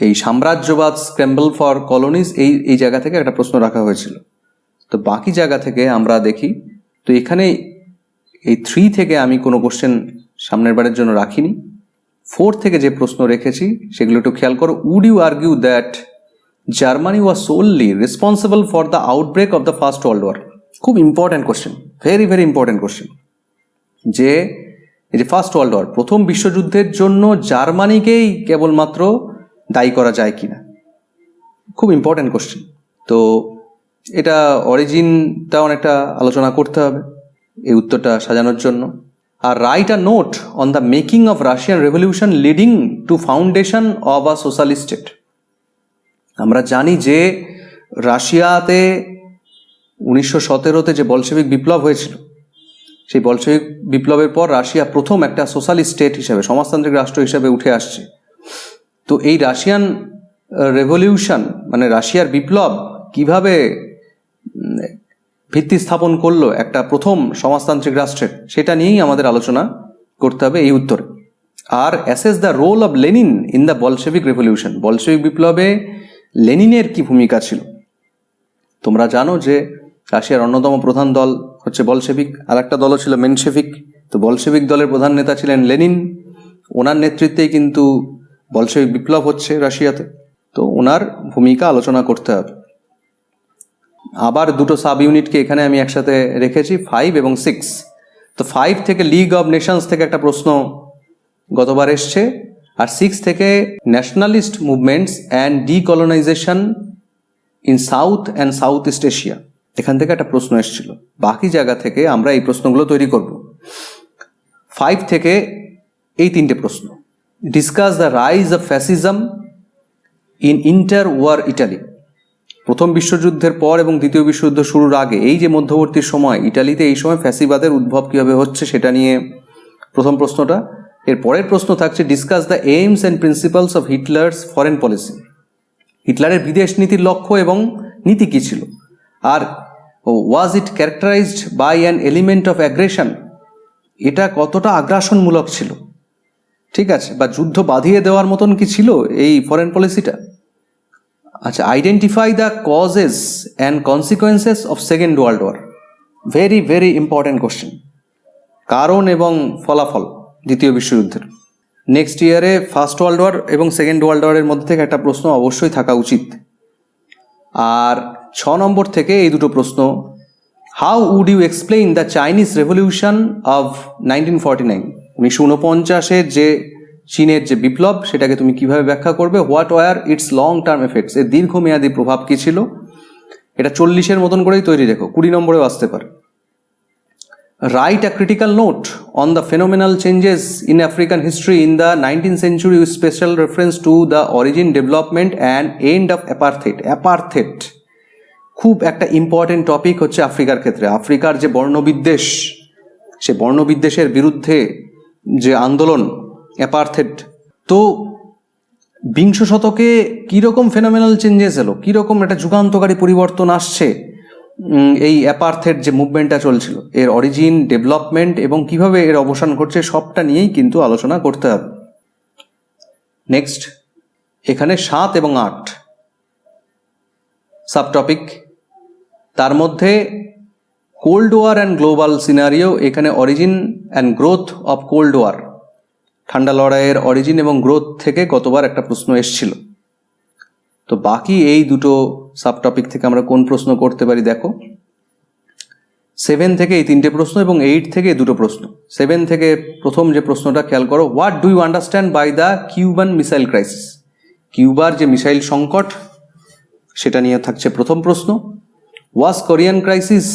এই সাম্রাজ্যবাদ, স্ক্র্যাম্বল ফর কলোনিজ, এই জায়গা থেকে একটা প্রশ্ন রাখা হয়েছিল। তো বাকি জায়গা থেকে আমরা দেখি, তো এখানে এই 3 থেকে আমি কোনো কোশ্চেন সামনের বারের জন্য রাখিনি। 4 থেকে যে প্রশ্ন রেখেছি সেগুলো একটু খেয়াল করো। Would you argue that Germany was solely responsible for the outbreak of the first world war? খুব important question, very very important question, যে এই যে ফার্স্ট ওয়ার্ল্ড ওয়ার, প্রথম বিশ্বযুদ্ধের জন্য জার্মানিকেই কেবলমাত্র দায়ী করা যায় কিনা, খুব ইম্পর্ট্যান্ট কোশ্চেন। তো এটা অরিজিনটা অনেকটা আলোচনা করতে হবে এই উত্তরটা সাজানোর জন্য। আর write a note on the making of Russian revolution leading to foundation of a socialist state. আমরা জানি যে রাশিয়াতে 1917-তে যে বলশেভিক বিপ্লব হয়েছিল, সেই বলশেভিক বিপ্লবের পর রাশিয়া প্রথম একটা সোশ্যালিস্ট স্টেট হিসেবে, সমাজতান্ত্রিক রাষ্ট্র হিসেবে উঠে আসছে। তো এই রাশিয়ান রেভলিউশন মানে রাশিয়ার বিপ্লব কিভাবে ভিত্তি স্থাপন করলো একটা প্রথম সমাজতান্ত্রিক রাষ্ট্রের, সেটা নিয়েই আমাদের আলোচনা করতে হবে এই উত্তরে। আর assess the role of Lenin in the Bolshevik revolution, Bolshevik বিপ্লবে লেনিনের কি ভূমিকা ছিল। তোমরা জানো যে রাশিয়ার অন্যতম প্রধান দল হচ্ছে বলশেভিক, আর একটা দলও ছিল মেনশেভিক। তো বলশেভিক দলের প্রধান নেতা ছিলেন লেনিন, ওনার নেতৃত্বেই কিন্তু বলশেভিক বিপ্লব হচ্ছে রাশিয়াতে। তো ওনার ভূমিকা আলোচনা করতে হবে। আবার দুটো সাব ইউনিটকে এখানে আমি একসাথে রেখেছি, 5 এবং 6। তো 5 থেকে লিগ অব নেশনস থেকে একটা প্রশ্ন গতবার এসছে, আর 6 থেকে nationalist movements and decolonisation in south and south east Asia, এখান থেকে একটা প্রশ্ন এসেছিল। বাকি জায়গা থেকে আমরা এই প্রশ্নগুলো তৈরি করব। 5 থেকে এই 3টে প্রশ্ন, discuss the rise of fascism in inter war Italy. প্রথম বিশ্বযুদ্ধের পর এবং দ্বিতীয় বিশ্বযুদ্ধ শুরুর আগে এই যে মধ্যবর্তী সময়, ইটালিতে এই সময় ফ্যাসিবাদের উদ্ভব কীভাবে হচ্ছে সেটা নিয়ে প্রথম প্রশ্নটা। এর পরের প্রশ্ন থাকছে discuss the aims and principles of Hitler's foreign policy. হিটলারের বিদেশ নীতির লক্ষ্য এবং নীতি কী ছিল, আর was it characterized by an element of aggression, এটা কতটা আগ্রাসনমূলক ছিল, ঠিক আছে, বা যুদ্ধ বাঁধিয়ে দেওয়ার মতন কি ছিল এই ফরেন পলিসিটা। আচ্ছা, identify the causes and consequences of second world war. Very very important question, কারণ এবং ফলাফল দ্বিতীয় বিশ্বযুদ্ধের। নেক্সট ইয়ারে ফার্স্ট ওয়ার্ল্ড ওয়ার এবং সেকেন্ড ওয়ার্ল্ড ওয়ারের মধ্যে থেকে একটা প্রশ্ন অবশ্যই থাকা উচিত। আর 6 নম্বর থেকে এই দুটো প্রশ্ন, how would you explain the Chinese revolution of 1949, 1949-এর যে চীনের যে বিপ্লব সেটাকে তুমি কিভাবে ব্যাখ্যা করবে। What were its long term effects, এর দীর্ঘমেয়াদী প্রভাব কী ছিল। এটা 40-এর মতন করেই তৈরি রেখো, 20 নম্বরেও আসতে পারে। Write a critical note on the phenomenal changes in African history in the 19th century with special reference to the origin, development and end of apartheid. Apartheid খুব একটা ইম্পর্টেন্ট টপিক হচ্ছে আফ্রিকার ক্ষেত্রে। আফ্রিকার যে বর্ণবিদ্বেষ, সে বর্ণবিদ্বেষের বিরুদ্ধে যে আন্দোলন অ্যাপারথেড। তো বিংশ শতকে কীরকম ফেনোমেনাল চেঞ্জেস এলো, কীরকম একটা যুগান্তকারী পরিবর্তন আসছে এই অ্যাপারথেড যে মুভমেন্টটা চলছিল, এর অরিজিন, ডেভেলপমেন্ট এবং কিভাবে এর অবসান ঘটছে, সবটা নিয়েই কিন্তু আলোচনা করতে হবে। নেক্সট, এখানে 7 এবং 8 সাবটপিক, তার মধ্যে cold war and global scenario, এখানে origin and growth of cold war, ঠান্ডা লড়াইয়ের অরিজিন এবং গ্রোথ থেকে কতবার একটা প্রশ্ন এসছিল। তো বাকি এই দুটো সাবটপিক থেকে আমরা কোন প্রশ্ন করতে পারি দেখো। 7 থেকে এই 3টে প্রশ্ন এবং 8 থেকে এই দুটো প্রশ্ন। 7 থেকে প্রথম যে প্রশ্নটা খেয়াল করো, what do you understand by the Cuban missile crisis. কিউবার যে মিসাইল সংকট সেটা নিয়ে থাকছে প্রথম প্রশ্ন। Was Korean crisis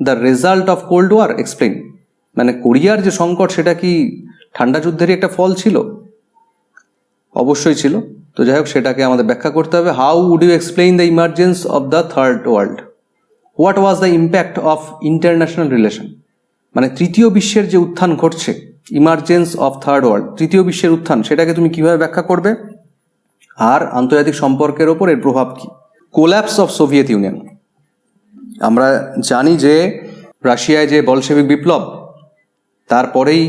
the result of cold war, explain. মানে কোরিয়ার যে সংকট সেটা কি ঠান্ডা যুদ্ধেরই একটা ফল ছিল? অবশ্যই ছিল। তো যাই হোক, সেটাকে আমাদের ব্যাখ্যা করতে হবে। How would you explain the emergence of the third world. What was the impact of international relation. মানে তৃতীয় বিশ্বের যে উত্থান ঘটছে, ইমার্জেন্স অফ থার্ড ওয়ার্ল্ড, তৃতীয় বিশ্বের উত্থান, সেটাকে তুমি কিভাবে ব্যাখ্যা করবে। আর আন্তর্জাতিক সম্পর্কের ওপর এর প্রভাব কী। Collapse of Soviet Union. আমরা জানি যে রাশিয়ায় যে বলশেভিক বিপ্লব, তারপরেই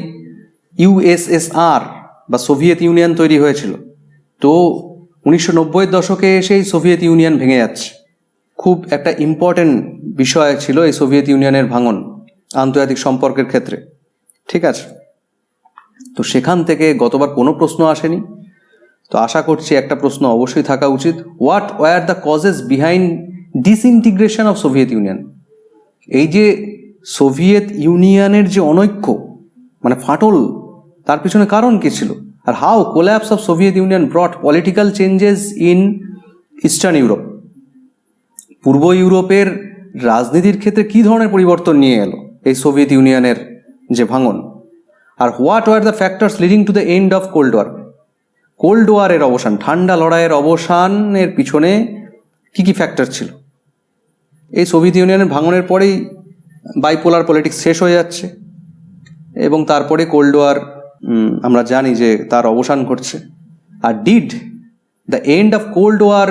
ইউএসএসআর বা সোভিয়েত ইউনিয়ন তৈরি হয়েছিল। তো 1990-এর দশকে এসেই সোভিয়েত ইউনিয়ন ভেঙে যাচ্ছে। খুব একটা ইম্পর্টেন্ট বিষয় ছিল এই সোভিয়েত ইউনিয়নের ভাঙন আন্তর্জাতিক সম্পর্কের ক্ষেত্রে, ঠিক আছে। তো সেখান থেকে গতবার কোনো প্রশ্ন আসেনি, তো আশা করছি একটা প্রশ্ন অবশ্যই থাকা উচিত। What were the causes behind disintegration of Soviet union. এই যে সোভিয়েত ইউনিয়নের যে অনৈক্য, মানে ফাটল, তার পিছনে কারণ কী ছিল। আর how collapse of Soviet Union brought political changes in eastern Europe. পূর্ব ইউরোপের রাজনীতির ক্ষেত্রে কী ধরনের পরিবর্তন নিয়ে এলো এই সোভিয়েত ইউনিয়নের যে ভাঙন। আর what were the factors leading to the end of cold war. Cold ওয়ারের অবসান, ঠান্ডা লড়াইয়ের অবসানের পিছনে কী কী ফ্যাক্টর ছিল। এই সোভিয়েত ইউনিয়নের ভাঙনের পরেই বাইপোলার পলিটিক্স শেষ হয়ে যাচ্ছে এবং তারপরে কোল্ড ওয়ার আমরা জানি যে তার অবসান ঘটছে। আর did the end of cold war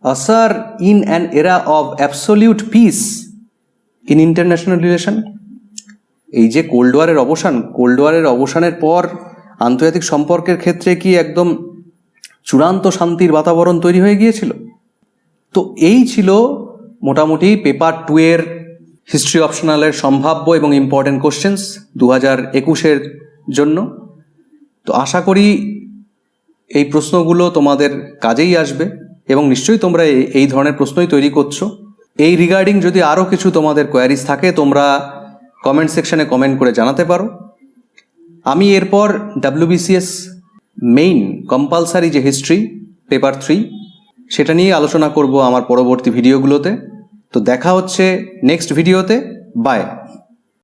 usher in an era of absolute peace in international relation. এই যে কোল্ড ওয়ারের অবসান, কোল্ড ওয়ারের অবসানের পর আন্তর্জাতিক সম্পর্কের ক্ষেত্রে কি একদম চূড়ান্ত শান্তির বাতাবরণ তৈরি হয়ে গিয়েছিল। তো এই ছিল মোটামুটি পেপার 2-এর হিস্ট্রি অপশনালের সম্ভাব্য এবং ইম্পর্টেন্ট কোশ্চেন্স 2021-এর জন্য। তো আশা করি এই প্রশ্নগুলো তোমাদের কাজেই আসবে এবং নিশ্চয়ই তোমরা এই ধরনের প্রশ্নই তৈরি করছো। এই রিগার্ডিং যদি আরও কিছু তোমাদের কোয়ারিজ থাকে তোমরা কমেন্ট সেকশনে কমেন্ট করে জানাতে পারো। আমি এরপর WBCS মেইন কম্পালসারি যে হিস্ট্রি পেপার 3 সেটা নিয়ে আলোচনা করব আমার পরবর্তী ভিডিওগুলোতে। তো দেখা হচ্ছে নেক্সট ভিডিওতে। বাই।